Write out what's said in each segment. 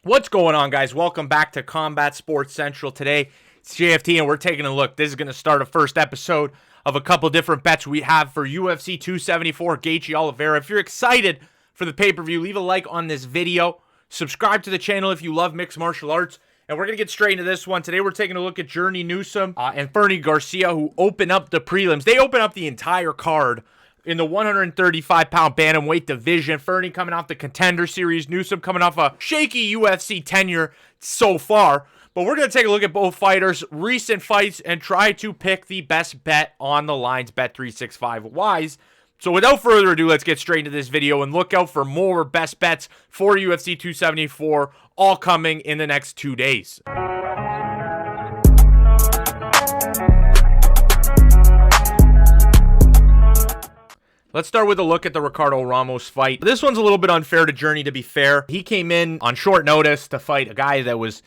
What's going on, guys? Welcome back to Combat Sports Central. Today, it's JFT, and we're taking a look. This is going to start a first episode of a couple different bets we have for UFC 274, Gaethje Oliveira. If you're excited for the pay-per-view, leave a like on this video. Subscribe to the channel if you love mixed martial arts. And we're going to get straight into this one. Today, we're taking a look at Journey Newson and Fernie Garcia, who open up the prelims. They open up the entire card in the 135-pound bantamweight division. Fernie coming off the Contender Series. Newsome coming off a shaky UFC tenure so far. But we're going to take a look at both fighters' recent fights and try to pick the best bet on the lines Bet365-wise. So without further ado, let's get straight into this video and look out for more best bets for UFC 274, all coming in the next 2 days. Let's start with a look at the Ricardo Ramos fight. This one's a little bit unfair to Journey, to be fair. He came in on short notice to fight a guy that was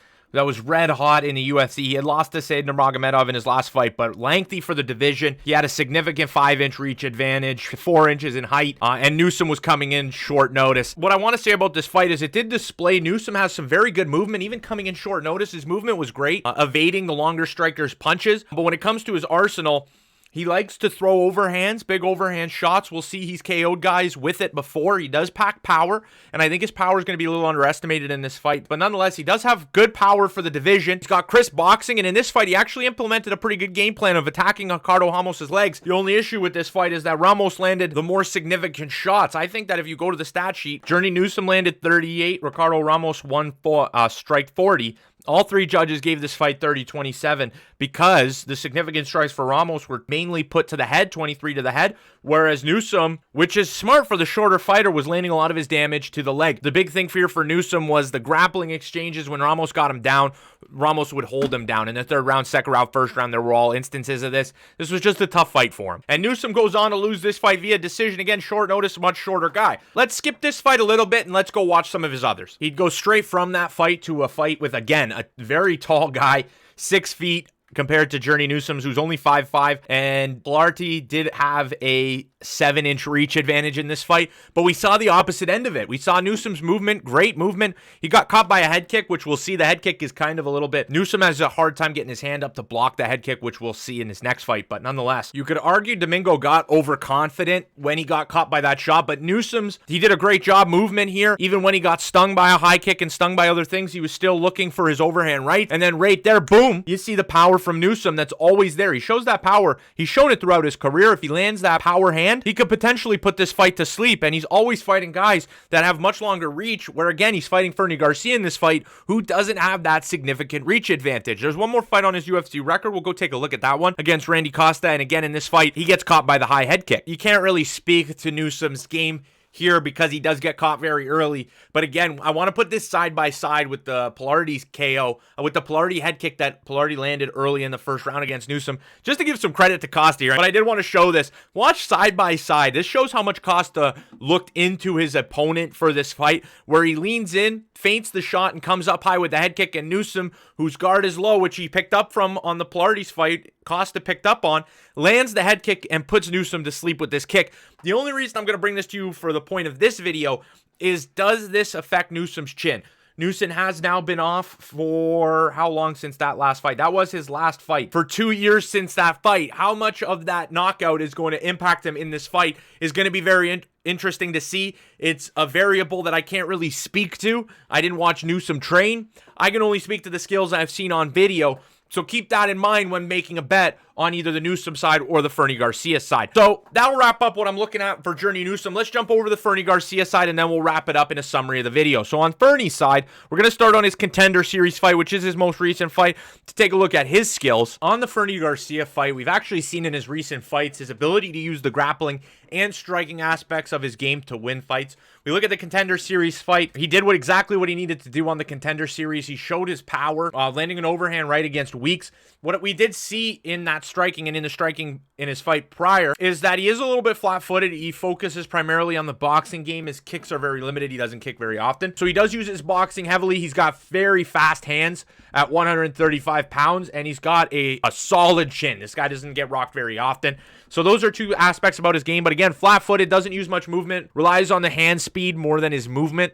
red hot in the UFC. He had lost to Said Nurmagomedov in his last fight, but lengthy for the division. He had a significant 5-inch reach advantage, 4 inches in height, and Newsome was coming in short notice. What I want to say about this fight is it did display Newsome has some very good movement, even coming in short notice. His movement was great, evading the longer striker's punches. But when it comes to his arsenal, he likes to throw overhands, big overhand shots. We'll see he's KO'd guys with it before. He does pack power, and I think his power is going to be a little underestimated in this fight. But nonetheless, he does have good power for the division. He's got crisp boxing, and in this fight, he actually implemented a pretty good game plan of attacking Ricardo Ramos' legs. The only issue with this fight is that Ramos landed the more significant shots. I think that if you go to the stat sheet, Journey Newson landed 38, Ricardo Ramos strike 40. All three judges gave this fight 30-27 because the significant strikes for Ramos were mainly put to the head, 23 to the head, whereas Newsome, which is smart for the shorter fighter, was landing a lot of his damage to the leg. The big thing here for Newsome was the grappling exchanges. When Ramos got him down, Ramos would hold him down. In the third round, second round, first round, there were all instances of this. This was just a tough fight for him. And Newsome goes on to lose this fight via decision. Again, short notice, much shorter guy. Let's skip this fight a little bit and let's go watch some of his others. He'd go straight from that fight to a fight with, again, a very tall guy, 6 feet, compared to Journey Newsome, who's only 5'5", and Pilarte did have a 7-inch reach advantage in this fight, but we saw the opposite end of it. We saw Newsome's movement, great movement. He got caught by a head kick, which we'll see. The head kick is kind of a little bit... Newsome has a hard time getting his hand up to block the head kick, which we'll see in his next fight, but nonetheless, you could argue Domingo got overconfident when he got caught by that shot, but he did a great job movement here. Even when he got stung by a high kick and stung by other things, he was still looking for his overhand right, and then right there, boom, you see the power from Newsome that's always there. He shows that power. He's shown it throughout his career. If he lands that power hand, he could potentially put this fight to sleep, and he's always fighting guys that have much longer reach, where again, he's fighting Fernie Garcia in this fight, who doesn't have that significant reach advantage. There's one more fight on his UFC record. We'll go take a look at that one against Randy Costa, and again, in this fight, he gets caught by the high head kick. You can't really speak to Newsome's game here because he does get caught very early. But again, I want to put this side by side with the Pilarte's KO, with the Pilarte head kick that Pilarte landed early in the first round against Newsome, just to give some credit to Costa here. But I did want to show this. Watch side by side. This shows how much Costa looked into his opponent for this fight, where he leans in, feints the shot, and comes up high with the head kick, and Newsome, whose guard is low, which he picked up from on the Pilarte's fight, Costa picked up on, lands the head kick and puts Newsome to sleep with this kick. The only reason I'm going to bring this to you for the point of this video is, does this affect Newsome's chin? Newson has now been off for how long since that last fight? That was his last fight. For 2 years since that fight. How much of that knockout is going to impact him in this fight is going to be very interesting to see. It's a variable that I can't really speak to. I didn't watch Newsome train. I can only speak to the skills I've seen on video. So keep that in mind when making a bet on either the Newsome side or the Fernie Garcia side. So that'll wrap up what I'm looking at for Journey Newsome. Let's jump over to the Fernie Garcia side, and then we'll wrap it up in a summary of the video. So on Fernie's side, we're going to start on his Contender Series fight, which is his most recent fight, to take a look at his skills. On the Fernie Garcia fight, we've actually seen in his recent fights his ability to use the grappling and striking aspects of his game to win fights. We look at the Contender Series fight. He did exactly what he needed to do on the Contender Series. He showed his power, landing an overhand right against Weems. What we did see in that striking and in the striking in his fight prior is that he is a little bit flat-footed. He focuses primarily on the boxing game. His kicks are very limited. He doesn't kick very often. So he does use his boxing heavily. He's got very fast hands at 135 pounds, and he's got a solid chin. This guy doesn't get rocked very often. So those are two aspects about his game. But again, flat-footed, doesn't use much movement, relies on the hand speed more than his movement.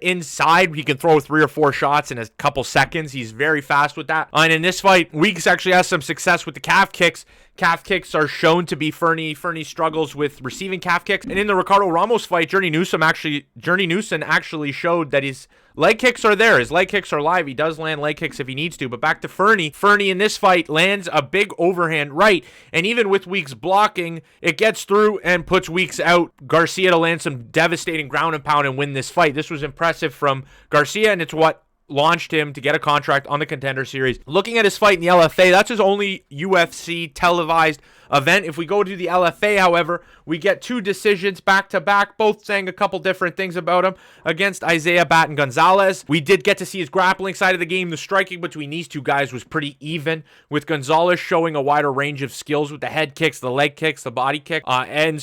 inside. He can throw 3 or 4 shots in a couple seconds. He's very fast with that. And in this fight, Weeks actually has some success with the calf kicks. Calf kicks are shown to be Fernie. Fernie struggles with receiving calf kicks. And in the Ricardo Ramos fight, Journey Newson actually showed that his leg kicks are there. His leg kicks are live. He does land leg kicks if he needs to. But back to Fernie. Fernie in this fight lands a big overhand right. And even with Weeks blocking, it gets through and puts Weeks out. Garcia to land some devastating ground and pound and win this fight. This was impressive from Garcia, and it's what launched him to get a contract on the Contender Series. Looking at his fight in the LFA, that's his only UFC televised event. If we go to the LFA, however, we get 2 decisions back-to-back, both saying a couple different things about him. Against Isaiah Batin-Gonzalez, we did get to see his grappling side of the game. The striking between these two guys was pretty even, with Gonzalez showing a wider range of skills with the head kicks, the leg kicks, the body kick, and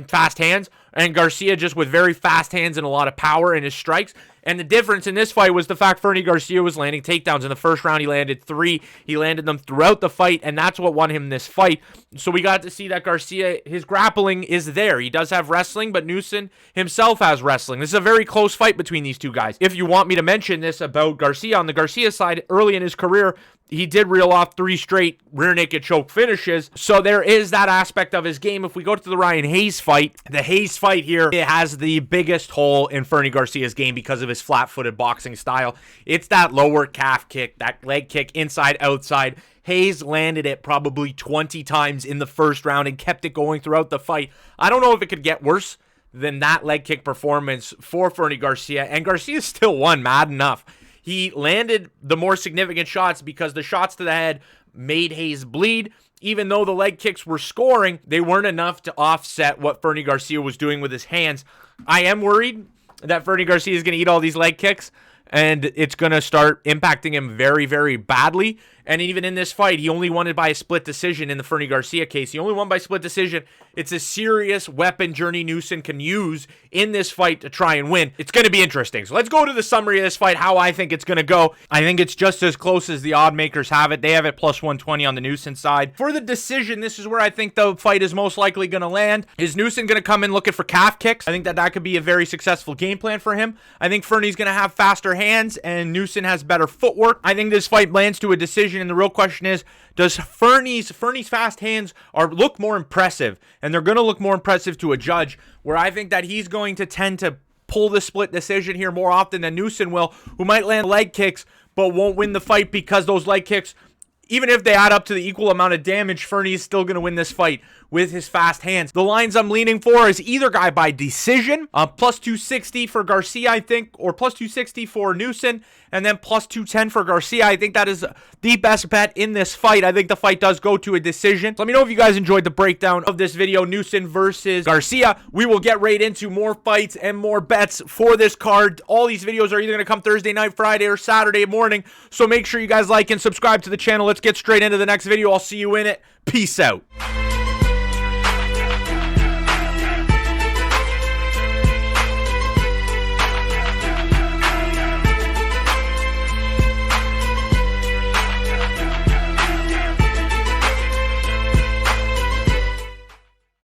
fast hands. And Garcia just with very fast hands and a lot of power in his strikes. And the difference in this fight was the fact Fernie Garcia was landing takedowns. In the first round, he landed 3. He landed them throughout the fight, and that's what won him this fight. So we got to see that Garcia, his grappling is there. He does have wrestling, but Newson himself has wrestling. This is a very close fight between these two guys. If you want me to mention this about Garcia, on the Garcia side, early in his career, he did reel off 3 straight rear naked choke finishes. So there is that aspect of his game. If we go to the Ryan Hayes fight, the Hayes fight here, it has the biggest hole in Fernie Garcia's game because of his flat-footed boxing style. It's that lower calf kick, that leg kick, inside, outside. Hayes landed it probably 20 times in the first round and kept it going throughout the fight. I don't know if it could get worse than that leg kick performance for Fernie Garcia. And Garcia still won, mad enough. He landed the more significant shots because the shots to the head made Hayes bleed. Even though the leg kicks were scoring, they weren't enough to offset what Fernie Garcia was doing with his hands. I am worried that Fernie Garcia is going to eat all these leg kicks, and it's going to start impacting him very, very badly. And even in this fight, he only won it by a split decision in the Fernie Garcia case. He only won by split decision. It's a serious weapon Journey Newson can use in this fight to try and win. It's going to be interesting. So let's go to the summary of this fight, how I think it's going to go. I think it's just as close as the odd makers have it. They have it plus 120 on the Newson side. For the decision, this is where I think the fight is most likely going to land. Is Newson going to come in looking for calf kicks? I think that could be a very successful game plan for him. I think Fernie's going to have faster hands, and Newson has better footwork. I think this fight lands to a decision, and the real question is, does Fernie's fast hands look more impressive? And they're going to look more impressive to a judge, where I think that he's going to tend to pull the split decision here more often than Newson will, who might land leg kicks but won't win the fight because those leg kicks, even if they add up to the equal amount of damage, Fernie is still going to win this fight with his fast hands. The lines I'm leaning for is either guy by decision, plus 260 for Garcia, I think, or plus 260 for Newson, and then plus 210 for Garcia. I think that is the best bet in this fight. I think the fight does go to a decision. So let me know if you guys enjoyed the breakdown of this video, Newson versus Garcia. We will get right into more fights and more bets for this card. All these videos are either going to come Thursday night, Friday, or Saturday morning. So make sure you guys like and subscribe to the channel. Let's get straight into the next video. I'll see you in it. Peace out.